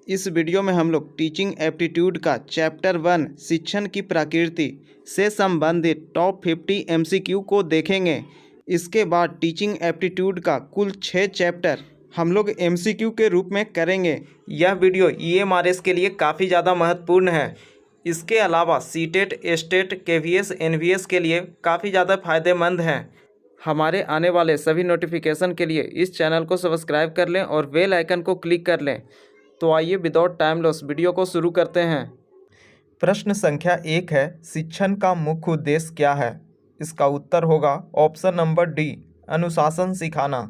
इस वीडियो में हम लोग टीचिंग एप्टीट्यूड का चैप्टर 1 शिक्षण की प्रकृति से संबंधित टॉप 50 एमसीक्यू को देखेंगे। इसके बाद टीचिंग एप्टीट्यूड का कुल 6 चैप्टर हम लोग एमसीक्यू के रूप में करेंगे। यह वीडियो ईएमआरएस के लिए काफ़ी ज़्यादा महत्वपूर्ण है। इसके अलावा सीटेट, एस्टेट, केवीएस, एनवीएस के लिए काफ़ी ज़्यादा फायदेमंद है। हमारे आने वाले सभी नोटिफिकेशन के लिए इस चैनल को सब्सक्राइब कर लें और बेल आइकन को क्लिक कर लें। तो आइए विदाउट टाइम लॉस वीडियो को शुरू करते हैं। प्रश्न संख्या 1 है, शिक्षण का मुख्य उद्देश्य क्या है? इसका उत्तर होगा ऑप्शन नंबर डी, अनुशासन सिखाना।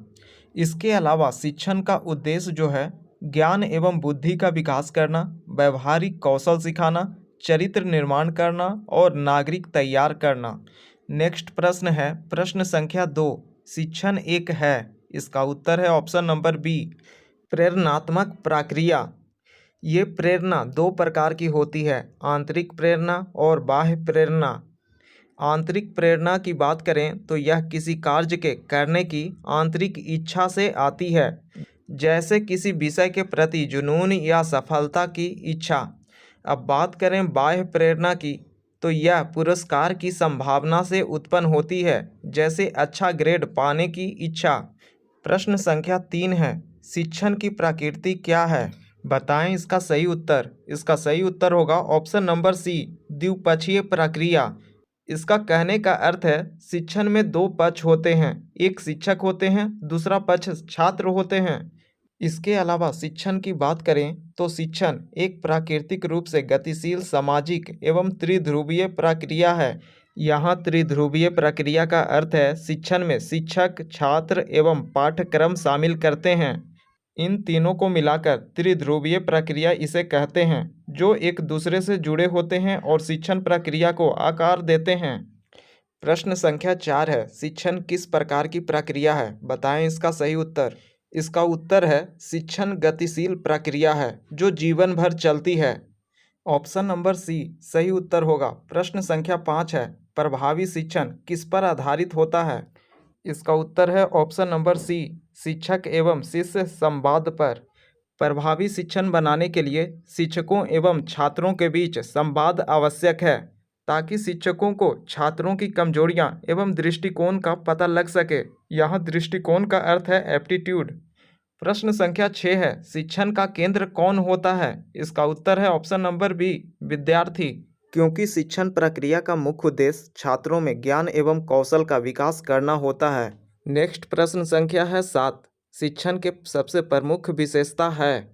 इसके अलावा शिक्षण का उद्देश्य जो है ज्ञान एवं बुद्धि का विकास करना, व्यवहारिक कौशल सिखाना, चरित्र निर्माण करना और नागरिक तैयार करना। नेक्स्ट प्रश्न है प्रश्न संख्या 2, शिक्षण एक है। इसका उत्तर है ऑप्शन नंबर बी, प्रेरणात्मक प्रक्रिया। ये प्रेरणा 2 प्रकार की होती है, आंतरिक प्रेरणा और बाह्य प्रेरणा। आंतरिक प्रेरणा की बात करें तो यह किसी कार्य के करने की आंतरिक इच्छा से आती है, जैसे किसी विषय के प्रति जुनून या सफलता की इच्छा। अब बात करें बाह्य प्रेरणा की तो यह पुरस्कार की संभावना से उत्पन्न होती है, जैसे अच्छा ग्रेड पाने की इच्छा। प्रश्न संख्या 3 है, शिक्षण की प्रकृति क्या है? बताएं इसका सही उत्तर। इसका सही उत्तर होगा ऑप्शन नंबर सी, द्विपक्षीय प्रक्रिया। इसका कहने का अर्थ है शिक्षण में 2 पक्ष होते हैं, एक शिक्षक होते हैं, दूसरा पक्ष छात्र होते हैं। इसके अलावा शिक्षण की बात करें तो शिक्षण एक प्राकृतिक रूप से गतिशील, सामाजिक एवं त्रिध्रुवीय प्रक्रिया है। यहाँ त्रिध्रुवीय प्रक्रिया का अर्थ है शिक्षण में शिक्षक, छात्र एवं पाठ्यक्रम शामिल करते हैं। इन तीनों को मिलाकर त्रिध्रुवीय प्रक्रिया इसे कहते हैं, जो एक दूसरे से जुड़े होते हैं और शिक्षण प्रक्रिया को आकार देते हैं। प्रश्न संख्या 4 है, शिक्षण किस प्रकार की प्रक्रिया है? बताएं इसका सही उत्तर। इसका उत्तर है शिक्षण गतिशील प्रक्रिया है, जो जीवन भर चलती है। ऑप्शन नंबर सी सही उत्तर होगा। प्रश्न संख्या 5 है, प्रभावी शिक्षण किस पर आधारित होता है? इसका उत्तर है ऑप्शन नंबर सी, शिक्षक एवं शिष्य संवाद पर। प्रभावी शिक्षण बनाने के लिए शिक्षकों एवं छात्रों के बीच संवाद आवश्यक है, ताकि शिक्षकों को छात्रों की कमजोरियां एवं दृष्टिकोण का पता लग सके। यहाँ दृष्टिकोण का अर्थ है एप्टीट्यूड। प्रश्न संख्या 6 है, शिक्षण का केंद्र कौन होता है? इसका उत्तर है ऑप्शन नंबर बी, विद्यार्थी। क्योंकि शिक्षण प्रक्रिया का मुख्य उद्देश्य छात्रों में ज्ञान एवं कौशल का विकास करना होता है। नेक्स्ट प्रश्न संख्या है 7, शिक्षण के सबसे प्रमुख विशेषता है।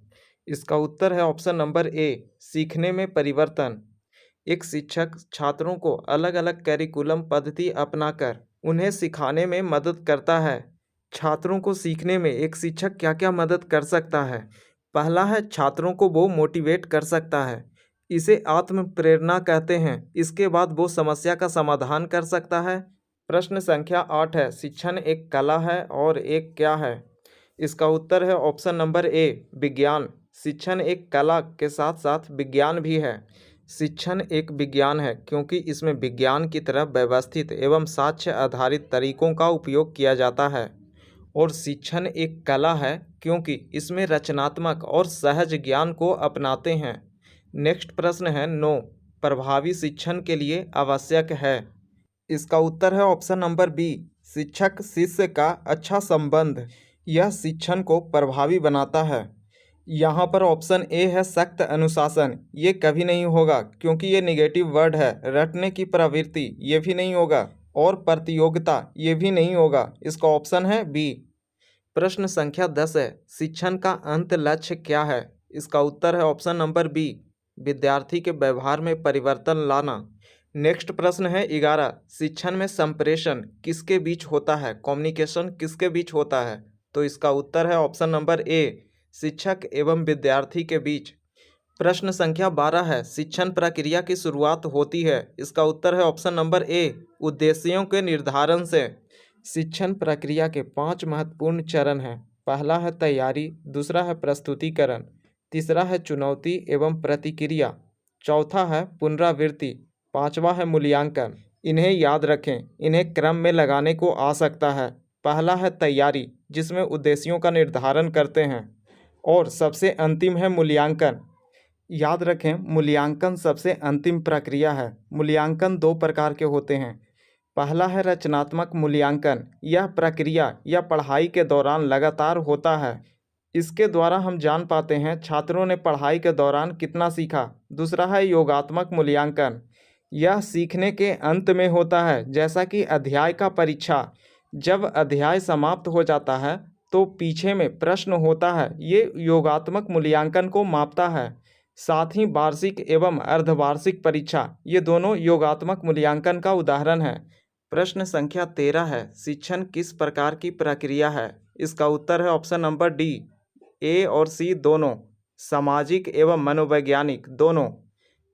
इसका उत्तर है ऑप्शन नंबर ए, सीखने में परिवर्तन। एक शिक्षक छात्रों को अलग अलग करिकुलम पद्धति अपनाकर उन्हें सिखाने में मदद करता है। छात्रों को सीखने में एक शिक्षक क्या क्या मदद कर सकता है? पहला है छात्रों को वो मोटिवेट कर सकता है, इसे आत्म प्रेरणा कहते हैं। इसके बाद वो समस्या का समाधान कर सकता है। प्रश्न संख्या 8 है, शिक्षण एक कला है और एक क्या है? इसका उत्तर है ऑप्शन नंबर ए, विज्ञान। शिक्षण एक कला के साथ साथ विज्ञान भी है। शिक्षण एक विज्ञान है क्योंकि इसमें विज्ञान की तरह व्यवस्थित एवं साक्ष्य आधारित तरीकों का उपयोग किया जाता है। और शिक्षण एक कला है क्योंकि इसमें रचनात्मक और सहज ज्ञान को अपनाते हैं। नेक्स्ट प्रश्न है 9, प्रभावी शिक्षण के लिए आवश्यक है। इसका उत्तर है ऑप्शन नंबर बी, शिक्षक शिष्य का अच्छा संबंध। यह शिक्षण को प्रभावी बनाता है। यहाँ पर ऑप्शन ए है सख्त अनुशासन। ये कभी नहीं होगा क्योंकि ये नेगेटिव वर्ड है। रटने की प्रवृत्ति ये भी नहीं होगा, और प्रतियोगिता ये भी नहीं होगा। इसका ऑप्शन है बी। प्रश्न संख्या 10 है, शिक्षण का अंत लक्ष्य क्या है? इसका उत्तर है ऑप्शन नंबर बी, विद्यार्थी के व्यवहार में परिवर्तन लाना। नेक्स्ट प्रश्न है 11, शिक्षण में संप्रेषण किसके बीच होता है? कम्युनिकेशन किसके बीच होता है? तो इसका उत्तर है ऑप्शन नंबर ए, शिक्षक एवं विद्यार्थी के बीच। प्रश्न संख्या 12 है, शिक्षण प्रक्रिया की शुरुआत होती है। इसका उत्तर है ऑप्शन नंबर ए, उद्देश्यों के निर्धारण से। शिक्षण प्रक्रिया के 5 महत्वपूर्ण चरण हैं। पहला है तैयारी, दूसरा है प्रस्तुतिकरण, तीसरा है चुनौती एवं प्रतिक्रिया, चौथा है पुनरावृत्ति, पांचवा है मूल्यांकन। इन्हें याद रखें, इन्हें क्रम में लगाने को आ सकता है। पहला है तैयारी, जिसमें उद्देश्यों का निर्धारण करते हैं, और सबसे अंतिम है मूल्यांकन। याद रखें, मूल्यांकन सबसे अंतिम प्रक्रिया है। मूल्यांकन दो प्रकार के होते हैं। पहला है रचनात्मक मूल्यांकन। यह प्रक्रिया या पढ़ाई के दौरान लगातार होता है। इसके द्वारा हम जान पाते हैं छात्रों ने पढ़ाई के दौरान कितना सीखा। दूसरा है योगात्मक मूल्यांकन। यह सीखने के अंत में होता है, जैसा कि अध्याय का परीक्षा। जब अध्याय समाप्त हो जाता है तो पीछे में प्रश्न होता है। ये योगात्मक मूल्यांकन को मापता है। साथ ही वार्षिक एवं अर्धवार्षिक परीक्षा, ये दोनों योगात्मक मूल्यांकन का उदाहरण है। प्रश्न संख्या 13 है, शिक्षण किस प्रकार की प्रक्रिया है? इसका उत्तर है ऑप्शन नंबर डी, ए और सी दोनों, सामाजिक एवं मनोवैज्ञानिक दोनों।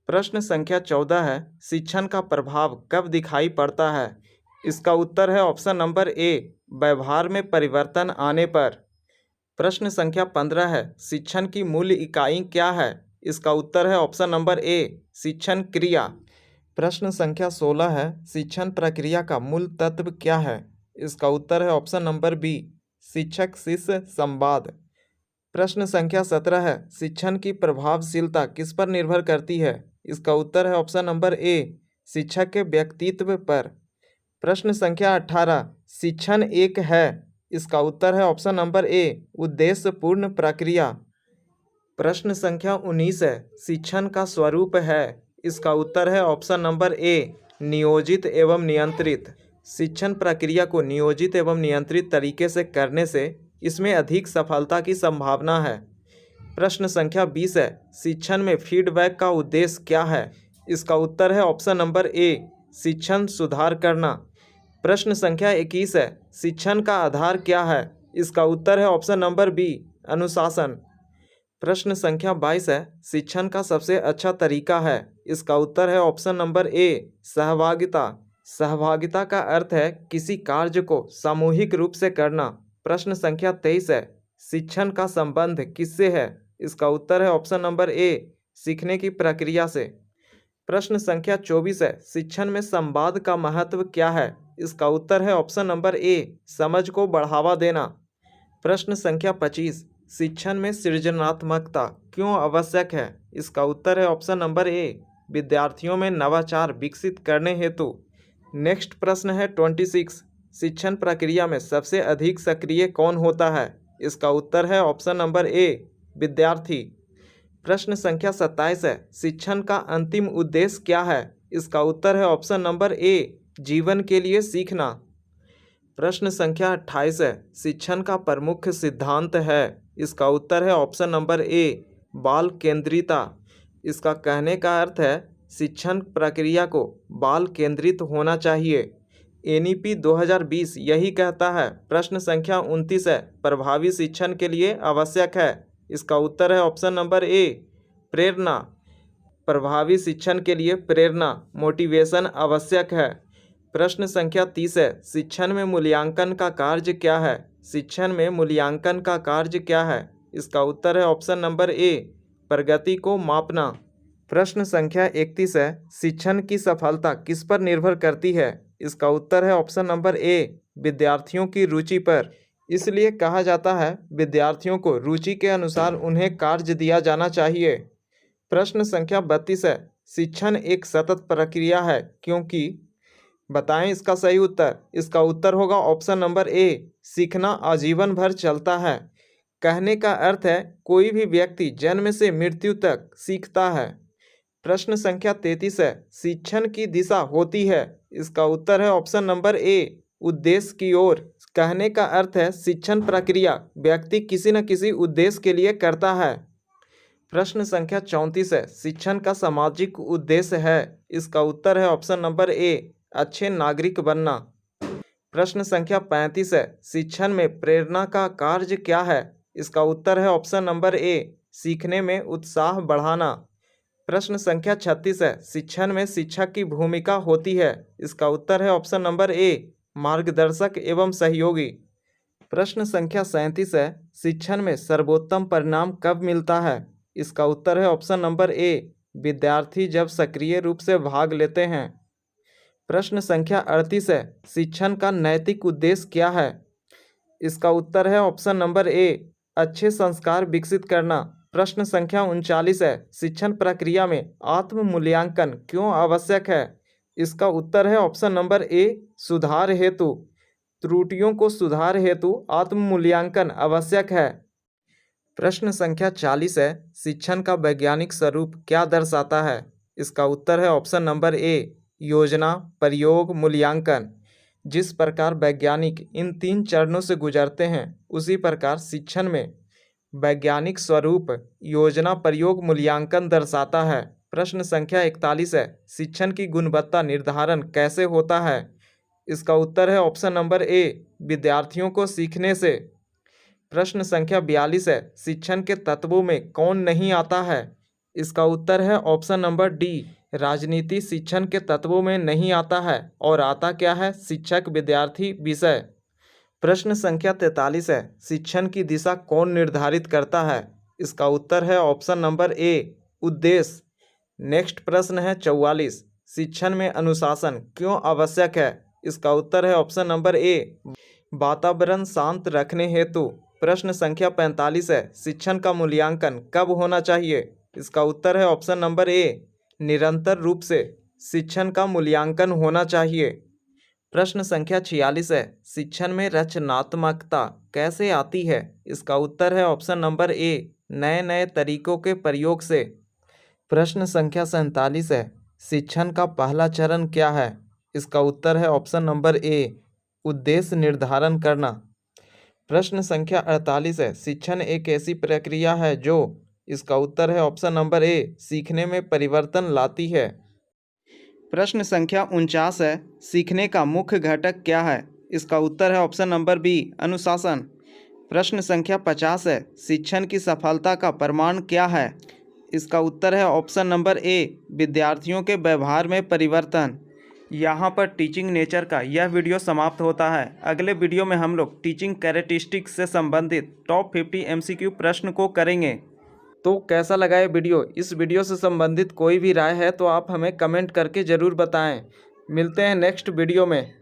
प्रश्न संख्या 14 है, शिक्षण का प्रभाव कब दिखाई पड़ता है? इसका उत्तर है ऑप्शन नंबर ए, व्यवहार में परिवर्तन आने पर। प्रश्न संख्या 15 है, शिक्षण की मूल इकाई क्या है? इसका उत्तर है ऑप्शन नंबर ए, शिक्षण क्रिया। प्रश्न संख्या 16 है, शिक्षण प्रक्रिया का मूल तत्व क्या है? इसका उत्तर है ऑप्शन नंबर बी, शिक्षक शिष्य संवाद। प्रश्न संख्या 17 है, शिक्षण की प्रभावशीलता किस पर निर्भर करती है? इसका उत्तर है ऑप्शन नंबर ए, शिक्षक के व्यक्तित्व पर। प्रश्न संख्या 18, शिक्षण एक है? इसका उत्तर है ऑप्शन नंबर ए, उद्देश्यपूर्ण प्रक्रिया। प्रश्न संख्या 19 है, शिक्षण का स्वरूप है? इसका उत्तर है ऑप्शन नंबर ए, नियोजित एवं नियंत्रित। शिक्षण प्रक्रिया को नियोजित एवं नियंत्रित तरीके से करने से इसमें अधिक सफलता की संभावना है। प्रश्न संख्या 20 है, शिक्षण में फीडबैक का उद्देश्य क्या है? इसका उत्तर है ऑप्शन नंबर ए, शिक्षण सुधार करना। प्रश्न संख्या 21 है, शिक्षण का आधार क्या है? इसका उत्तर है ऑप्शन नंबर बी, अनुशासन। प्रश्न संख्या 22 है, शिक्षण का सबसे अच्छा तरीका है? इसका उत्तर है ऑप्शन नंबर ए, सहभागिता। सहभागिता का अर्थ है किसी कार्य को सामूहिक रूप से करना। प्रश्न संख्या 23 है, शिक्षण का संबंध किससे है? इसका उत्तर है ऑप्शन नंबर ए, सीखने की प्रक्रिया से। प्रश्न संख्या 24 है, शिक्षण में संवाद का महत्व क्या है? इसका उत्तर है ऑप्शन नंबर ए, समझ को बढ़ावा देना। प्रश्न संख्या 25, शिक्षण में सृजनात्मकता क्यों आवश्यक है? इसका उत्तर है ऑप्शन नंबर ए, विद्यार्थियों में नवाचार विकसित करने हेतु। नेक्स्ट प्रश्न है 26, शिक्षण प्रक्रिया में सबसे अधिक सक्रिय कौन होता है? इसका उत्तर है ऑप्शन नंबर ए, विद्यार्थी। प्रश्न संख्या 27 है, शिक्षण का अंतिम उद्देश्य क्या है? इसका उत्तर है ऑप्शन नंबर ए, जीवन के लिए सीखना। प्रश्न संख्या 28 है, शिक्षण का प्रमुख सिद्धांत है? इसका उत्तर है ऑप्शन नंबर ए, बाल केंद्रिता। इसका कहने का अर्थ है शिक्षण प्रक्रिया को बाल केंद्रित होना चाहिए। एनईपी 2020 यही कहता है। प्रश्न संख्या 29 है, प्रभावी शिक्षण के लिए आवश्यक है? इसका उत्तर है ऑप्शन नंबर ए, प्रेरणा। प्रभावी शिक्षण के लिए प्रेरणा, मोटिवेशन आवश्यक है। प्रश्न संख्या 30 है, शिक्षण में मूल्यांकन का कार्य क्या है? शिक्षण में मूल्यांकन का कार्य क्या है? इसका उत्तर है ऑप्शन नंबर ए, प्रगति को मापना। प्रश्न संख्या 31 है, शिक्षण की सफलता किस पर निर्भर करती है? इसका उत्तर है ऑप्शन नंबर ए, विद्यार्थियों की रुचि पर। इसलिए कहा जाता है विद्यार्थियों को रुचि के अनुसार उन्हें कार्य दिया जाना चाहिए। प्रश्न संख्या 32 है, शिक्षण एक सतत प्रक्रिया है क्योंकि? बताएं इसका सही उत्तर। इसका उत्तर होगा ऑप्शन नंबर ए, सीखना आजीवन भर चलता है। कहने का अर्थ है कोई भी व्यक्ति जन्म से मृत्यु तक सीखता है। प्रश्न संख्या 33 है, शिक्षण की दिशा होती है? इसका उत्तर है ऑप्शन नंबर ए, उद्देश्य की ओर। कहने का अर्थ है शिक्षण प्रक्रिया व्यक्ति किसी न किसी उद्देश्य के लिए करता है। प्रश्न संख्या 34 है, शिक्षण का सामाजिक उद्देश्य है? इसका उत्तर है ऑप्शन नंबर ए, अच्छे नागरिक बनना। प्रश्न संख्या 35 है, शिक्षण में प्रेरणा का कार्य क्या है? इसका उत्तर है ऑप्शन नंबर ए, सीखने में उत्साह बढ़ाना। प्रश्न संख्या 36 है, शिक्षण में शिक्षक की भूमिका होती है? इसका उत्तर है ऑप्शन नंबर ए, मार्गदर्शक एवं सहयोगी। प्रश्न संख्या 37 है, शिक्षण में सर्वोत्तम परिणाम कब मिलता है? इसका उत्तर है ऑप्शन नंबर ए, विद्यार्थी जब सक्रिय रूप से भाग लेते हैं। प्रश्न संख्या 38 है, शिक्षण का नैतिक उद्देश्य क्या है? इसका उत्तर है ऑप्शन नंबर ए, अच्छे संस्कार विकसित करना। प्रश्न संख्या 39 है, शिक्षण प्रक्रिया में आत्म मूल्यांकन क्यों आवश्यक है? इसका उत्तर है ऑप्शन नंबर ए, सुधार हेतु। त्रुटियों को सुधार हेतु आत्म मूल्यांकन आवश्यक है। प्रश्न संख्या 40 है, शिक्षण का वैज्ञानिक स्वरूप क्या दर्शाता है? इसका उत्तर है ऑप्शन नंबर ए, योजना, प्रयोग, मूल्यांकन। जिस प्रकार वैज्ञानिक इन 3 चरणों से गुजरते हैं, उसी प्रकार शिक्षण में वैज्ञानिक स्वरूप योजना, प्रयोग, मूल्यांकन दर्शाता है। प्रश्न संख्या 41 है, शिक्षण की गुणवत्ता निर्धारण कैसे होता है? इसका उत्तर है ऑप्शन नंबर ए, विद्यार्थियों को सीखने से। प्रश्न संख्या 42 है, शिक्षण के तत्वों में कौन नहीं आता है? इसका उत्तर है ऑप्शन नंबर डी, राजनीति शिक्षण के तत्वों में नहीं आता है। और आता क्या है? शिक्षक, विद्यार्थी, विषय। प्रश्न संख्या 43 है, शिक्षण की दिशा कौन निर्धारित करता है? इसका उत्तर है ऑप्शन नंबर ए, उद्देश्य। नेक्स्ट प्रश्न है 44, शिक्षण में अनुशासन क्यों आवश्यक है? इसका उत्तर है ऑप्शन नंबर ए, वातावरण शांत रखने हेतु। प्रश्न संख्या 45 है, शिक्षण का मूल्यांकन कब होना चाहिए? इसका उत्तर है ऑप्शन नंबर ए, निरंतर रूप से शिक्षण का मूल्यांकन होना चाहिए। प्रश्न संख्या 46 है, शिक्षण में रचनात्मकता कैसे आती है? इसका उत्तर है ऑप्शन नंबर ए, नए नए तरीकों के प्रयोग से। प्रश्न संख्या 47 है, शिक्षण का पहला चरण क्या है? इसका उत्तर है ऑप्शन नंबर ए, उद्देश्य निर्धारण करना। प्रश्न संख्या 48 है, शिक्षण एक ऐसी प्रक्रिया है जो। इसका उत्तर है ऑप्शन नंबर ए, सीखने में परिवर्तन लाती है। प्रश्न संख्या 49 है, सीखने का मुख्य घटक क्या है? इसका उत्तर है ऑप्शन नंबर बी, अनुशासन। प्रश्न संख्या 50 है, शिक्षण की सफलता का प्रमाण क्या है? इसका उत्तर है ऑप्शन नंबर ए, विद्यार्थियों के व्यवहार में परिवर्तन। यहाँ पर टीचिंग नेचर का यह वीडियो समाप्त होता है। अगले वीडियो में हम लोग टीचिंग कैरेक्टरिस्टिक्स से संबंधित टॉप 50 MCQ प्रश्न को करेंगे। तो कैसा लगा ये वीडियो? इस वीडियो से संबंधित कोई भी राय है तो आप हमें कमेंट करके ज़रूर बताएं। मिलते हैं नेक्स्ट वीडियो में।